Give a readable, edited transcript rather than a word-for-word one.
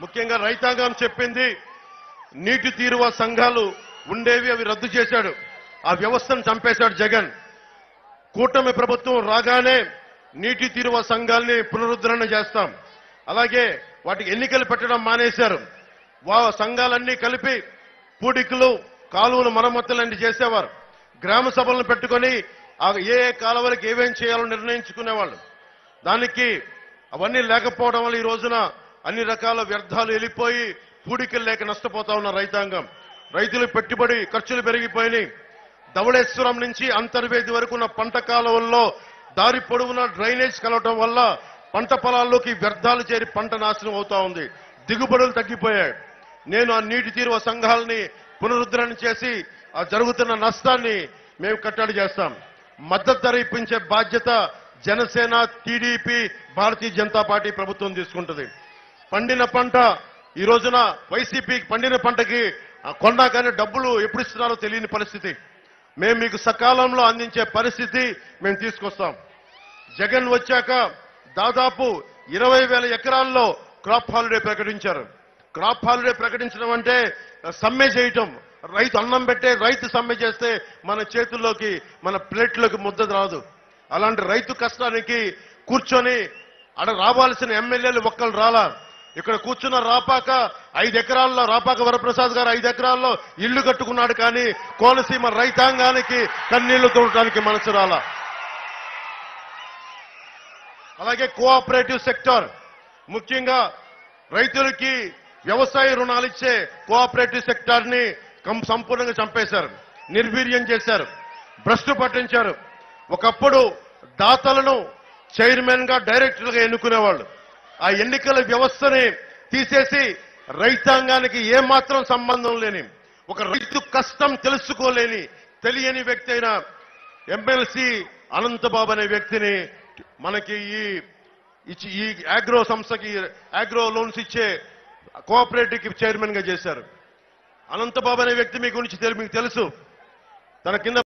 ముఖ్యంగా రైతాంగం చెప్పింది నీటి తీరువ సంఘాలు ఉండేవి, అవి రద్దు చేశాడు. ఆ వ్యవస్థను చంపేశాడు జగన్. కూటమి ప్రభుత్వం రాగానే నీటి తీరువ సంఘాల్ని పునరుద్ధరణ చేస్తాం. అలాగే వాటికి ఎన్నికలు పెట్టడం మానేశారు. సంఘాలన్నీ కలిపి పూడికలు, కాలువలు, మరమ్మతులన్నీ చేసేవారు. గ్రామ సభలను పెట్టుకొని ఏ కాలువలకు ఏమేం చేయాలో నిర్ణయించుకునేవాళ్ళు. దానికి అవన్నీ లేకపోవడం వల్ల ఈ రోజున అన్ని రకాల వ్యర్థాలు వెళ్ళిపోయి పూడికలు లేక నష్టపోతా ఉన్న రైతాంగం. రైతులు పెట్టుబడి ఖర్చులు పెరిగిపోయినాయి. ధవళేశ్వరం నుంచి అంతర్వేది వరకు ఉన్న పంట కాలువల్లో దారి పొడవున డ్రైనేజ్ కలవటం వల్ల పంట పొలాల్లోకి వ్యర్థాలు చేరి పంట నాశనం అవుతా ఉంది. దిగుబడులు తగ్గిపోయాయి. నేను ఆ నీటి తీరువ సంఘాలని పునరుద్ధరణ చేసి ఆ జరుగుతున్న నష్టాన్ని మేము కట్టడి చేస్తాం. మద్దతు ధర ఇప్పించే బాధ్యత జనసేన, టీడీపీ, భారతీయ జనతా పార్టీ ప్రభుత్వం తీసుకుంటుంది. పండిన పంట ఈ రోజున వైసీపీ పండిన పంటకి కొన్నా కానీ డబ్బులు ఎప్పుడు ఇస్తున్నారో తెలియని పరిస్థితి. మేము మీకు సకాలంలో అందించే పరిస్థితి మేము తీసుకొస్తాం. జగన్ వచ్చాక దాదాపు 20,000 ఎకరాల్లో క్రాప్ హాలిడే ప్రకటించారు. క్రాప్ హాలిడే ప్రకటించడం అంటే సమ్మె చేయటం. రైతు అన్నం పెట్టే రైతు సమ్మె చేస్తే మన చేతుల్లోకి, మన ప్లేట్లోకి ముద్ద రాదు. అలాంటి రైతు కష్టానికి కూర్చొని రావాల్సిన ఎమ్మెల్యేలు ఒక్కరు రాలా. ఇక్కడ కూర్చున్న రాపాక 5 ఎకరాల్లో, రాపాక వరప్రసాద్ గారు 5 ఎకరాల్లో ఇళ్లు కట్టుకున్నాడు. కానీ కోనసీమ రైతాంగానికి కన్నీళ్లు తోడటానికి మనసు రాలా. అలాగే కోఆపరేటివ్ సెక్టర్, ముఖ్యంగా రైతులకి వ్యవసాయ రుణాలు ఇచ్చే కోఆపరేటివ్ సెక్టర్ ని సంపూర్ణంగా చంపేశారు, నిర్వీర్యం చేశారు, భ్రష్టు పట్టించారు. ఒకప్పుడు దాతలను చైర్మన్ గా, డైరెక్టర్లుగా ఎన్నుకునేవాళ్ళు. ఆ ఎన్నికల వ్యవస్థని తీసేసి రైతాంగానికి ఏమాత్రం సంబంధం లేని, ఒక రైతు కష్టం తెలుసుకోలేని, తెలియని వ్యక్తి అయిన ఎమ్మెల్సీ అనంతబాబు అనే వ్యక్తిని మనకి ఈ అగ్రో సంస్థకి అగ్రో లోన్స్ ఇచ్చే కోఆపరేటివ్ చైర్మన్ గా చేశారు. అనంతబాబు అనే వ్యక్తి మీ గురించి మీకు తెలుసు. తన కింద